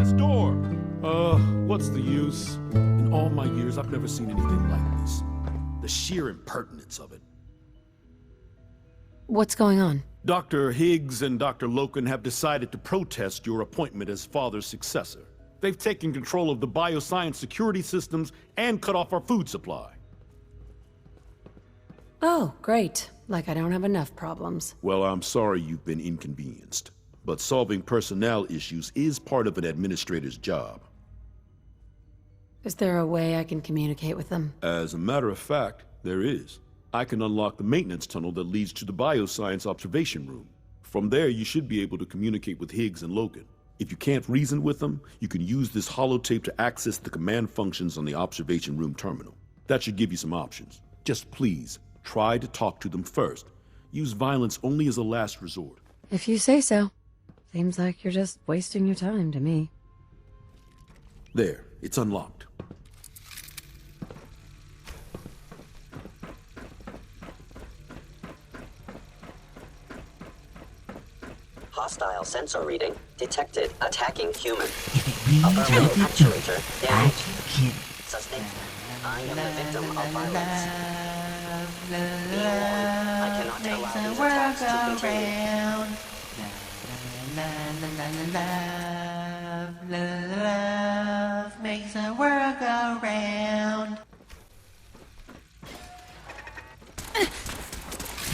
this door! What's the use? In all my years, I've never seen anything like this. The sheer impertinence of it. What's going on? Dr. Higgs and Dr. Loken have decided to protest your appointment as Father's successor. They've taken control of the bioscience security systems and cut off our food supply. Oh, great. Like I don't have enough problems. Well, I'm sorry you've been inconvenienced, but solving personnel issues is part of an administrator's job. Is there a way I can communicate with them? As a matter of fact, there is. I can unlock the maintenance tunnel that leads to the bioscience observation room. From there, you should be able to communicate with Higgs and Logan. If you can't reason with them, you can use this holotape to access the command functions on the observation room terminal. That should give you some options. Just please, try to talk to them first. Use violence only as a last resort. If you say so. Seems like you're just wasting your time to me. There, it's unlocked. Hostile sensor reading detected. Attacking human. If it really Upper row happened, actuator I damaged. can kill. Suspect. I am the victim of violence. Be warned, I cannot allow these attacks to continue. Love makes the world go round.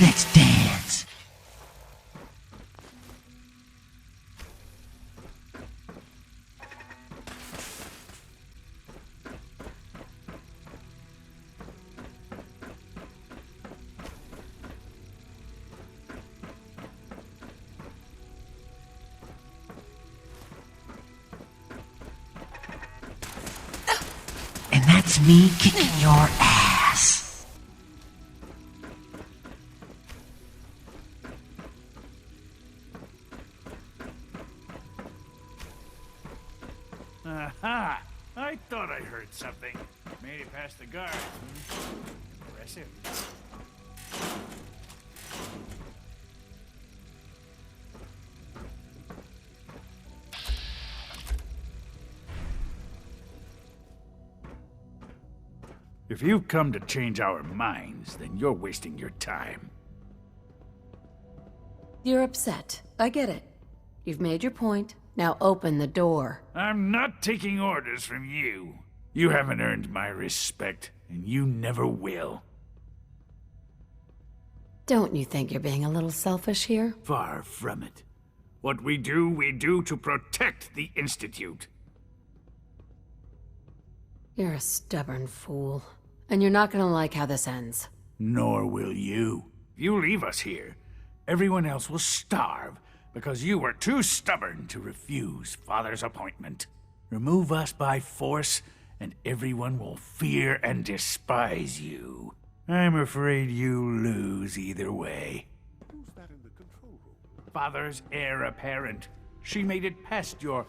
Let's dance. And that's me kicking your ass. Aha! I thought I heard something. Made it past the guard. Impressive. If you've come to change our minds, then you're wasting your time. You're upset. I get it. You've made your point. Now open the door. I'm not taking orders from you. You haven't earned my respect, and you never will. Don't you think you're being a little selfish here? Far from it. What we do to protect the Institute. You're a stubborn fool. And you're not gonna like how this ends. Nor will you. If you leave us here, everyone else will starve because you were too stubborn to refuse Father's appointment. Remove us by force, and everyone will fear and despise you. I'm afraid you lose either way. Who's that in the control room? Father's heir apparent. She made it past your...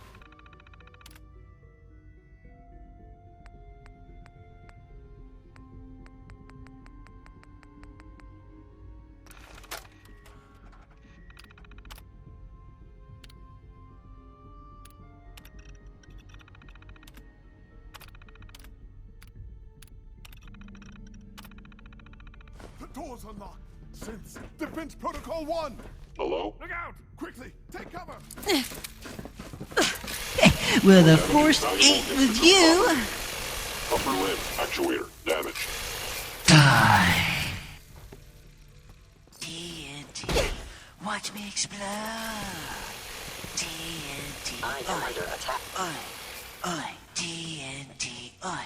The door's unlocked. Since Defense Protocol 1. Hello? Look out! Quickly, take cover. Well, the force ain't with you. Upper limb actuator damaged. Die. TNT. Watch me explode. TNT. I am under attack. Oi. TNT. Oi.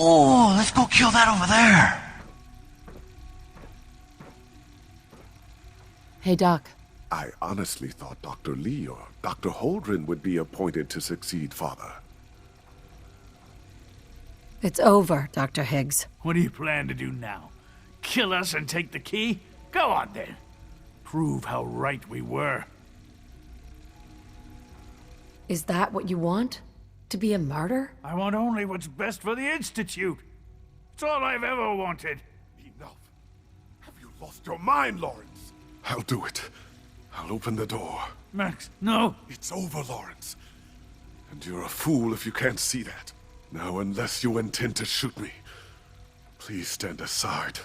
Oh, let's go kill that over there. Hey, Doc. I honestly thought Dr. Lee or Dr. Holdren would be appointed to succeed Father. It's over, Dr. Higgs. What do you plan to do now? Kill us and take the key? Go on then. Prove how right we were. Is that what you want? To be a martyr? I want only what's best for the Institute. It's all I've ever wanted. Enough. Have you lost your mind, Lawrence? I'll do it. I'll open the door. Max, no! It's over, Lawrence. And you're a fool if you can't see that. Now, unless you intend to shoot me, please stand aside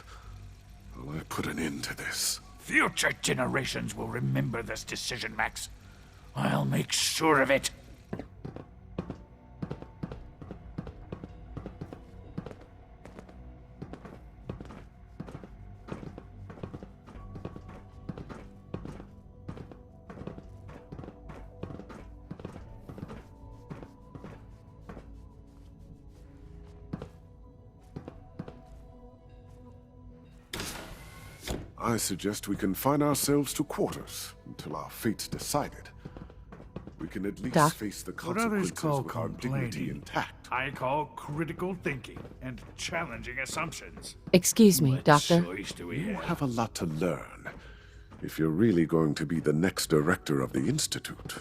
while I put an end to this. Future generations will remember this decision, Max. I'll make sure of it. I suggest we confine ourselves to quarters until our fate's decided. We can at least Doc? face the What others consequences call with our dignity complaining, intact. I call critical thinking and challenging assumptions. Excuse me, What Doctor. choice do we You have? have a lot to learn if you're really going to be the next director of the Institute.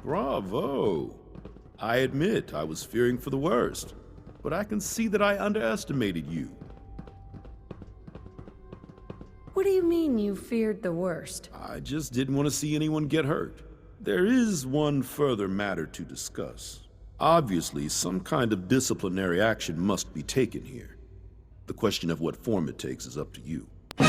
Bravo! I admit I was fearing for the worst, but I can see that I underestimated you. What do you mean you feared the worst? I just didn't want to see anyone get hurt. There is one further matter to discuss. Obviously, some kind of disciplinary action must be taken here. The question of what form it takes is up to you. Put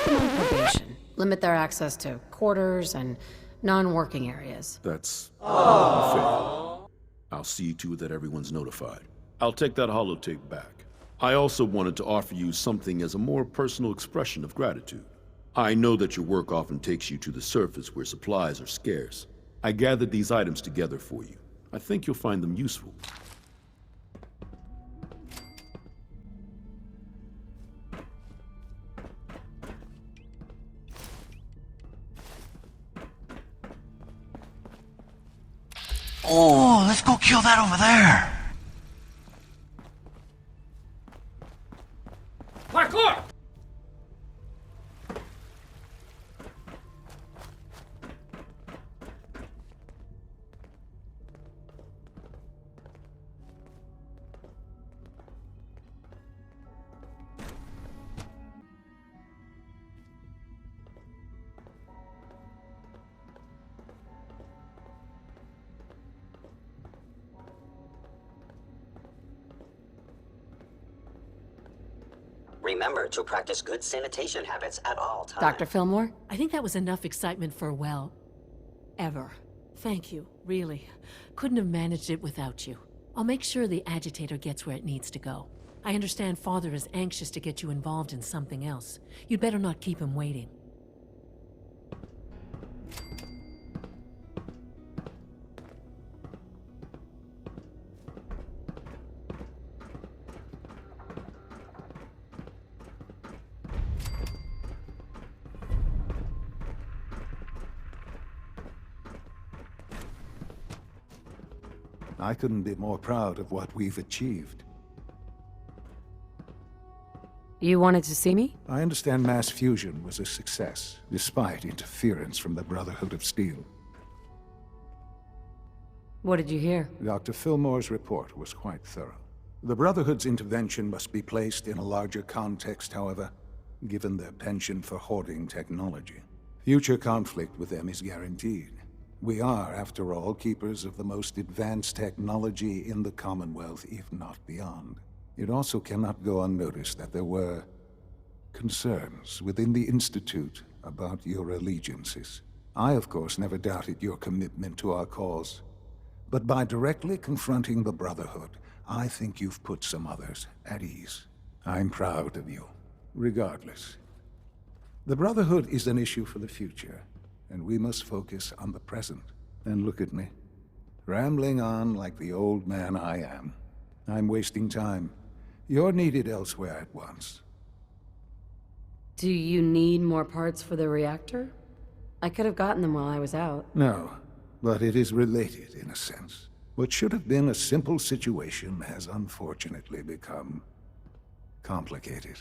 them on probation. Limit their access to quarters and non-working areas. That's fair. I'll see to it that everyone's notified. I'll take that holotape back. I also wanted to offer you something as a more personal expression of gratitude. I know that your work often takes you to the surface where supplies are scarce. I gathered these items together for you. I think you'll find them useful. Oh, let's go kill that over there. Parkour! Remember to practice good sanitation habits at all times. Dr. Fillmore? I think that was enough excitement for, well, ever. Thank you, really. Couldn't have managed it without you. I'll make sure the agitator gets where it needs to go. I understand Father is anxious to get you involved in something else. You'd better not keep him waiting. I couldn't be more proud of what we've achieved. You wanted to see me? I understand mass fusion was a success, despite interference from the Brotherhood of Steel. What did you hear? Dr. Fillmore's report was quite thorough. The Brotherhood's intervention must be placed in a larger context, however, given their penchant for hoarding technology. Future conflict with them is guaranteed. We are, after all, keepers of the most advanced technology in the Commonwealth, if not beyond. It also cannot go unnoticed that there were concerns within the Institute about your allegiances. I, of course, never doubted your commitment to our cause. But by directly confronting the Brotherhood, I think you've put some others at ease. I'm proud of you, regardless. The Brotherhood is an issue for the future, and we must focus on the present. And look at me, rambling on like the old man I am. I'm wasting time. You're needed elsewhere at once. Do you need more parts for the reactor? I could have gotten them while I was out. No, but it is related in a sense. What should have been a simple situation has unfortunately become complicated.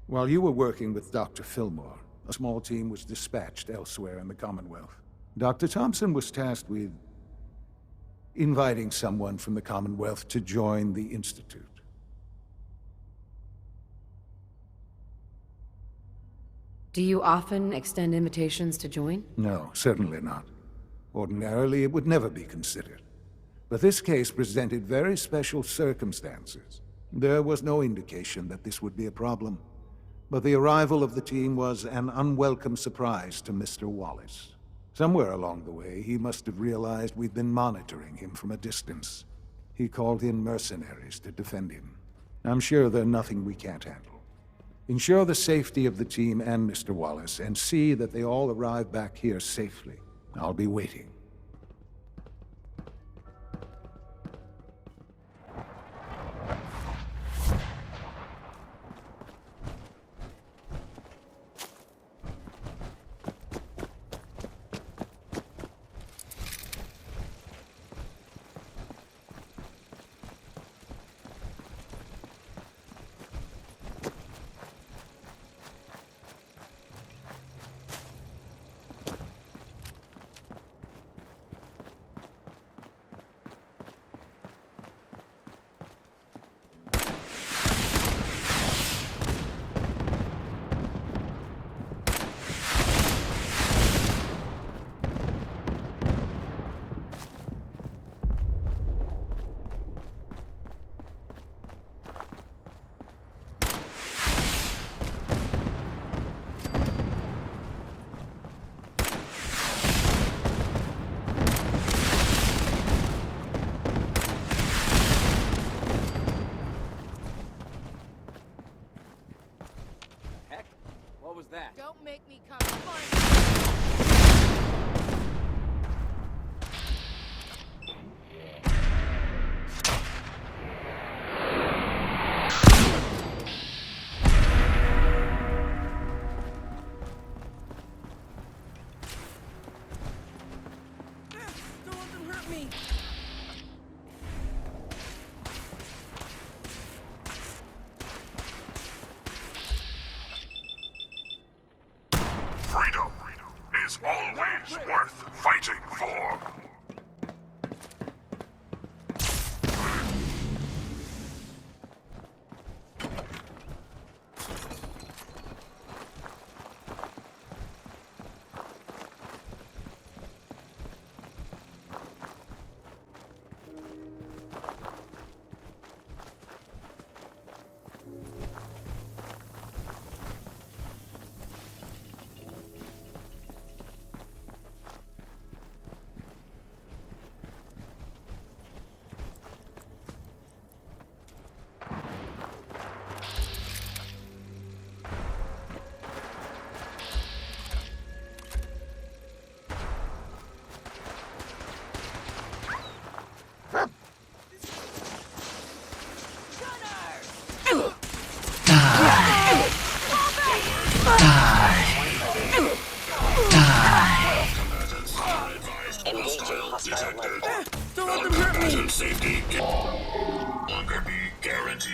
While you were working with Dr. Fillmore, a small team was dispatched elsewhere in the Commonwealth. Dr. Thompson was tasked with inviting someone from the Commonwealth to join the Institute. Do you often extend invitations to join? No, certainly not. Ordinarily, it would never be considered. But this case presented very special circumstances. There was no indication that this would be a problem. But the arrival of the team was an unwelcome surprise to Mr. Wallace. Somewhere along the way, he must have realized we'd been monitoring him from a distance. He called in mercenaries to defend him. I'm sure they're nothing we can't handle. Ensure the safety of the team and Mr. Wallace, and see that they all arrive back here safely. I'll be waiting. Don't make me come find Don't let them hurt me! Freedom is always worth fighting for. Don't let them hurt me! Safety can no longer be guaranteed.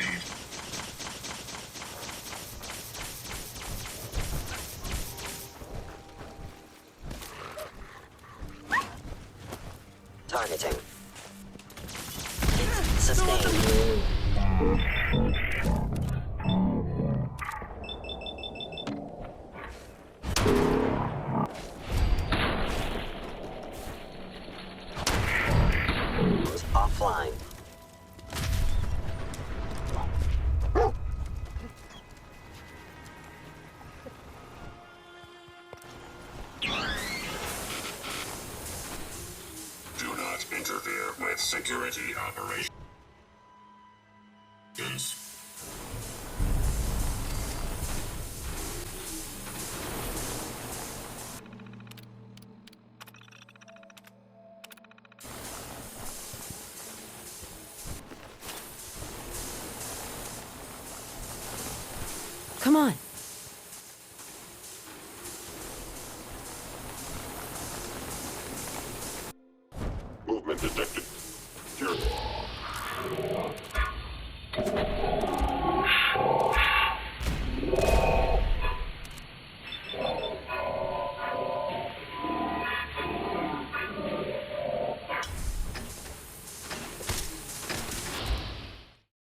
Targeting. Sustained. Offline. Do not interfere with security operations. Come on.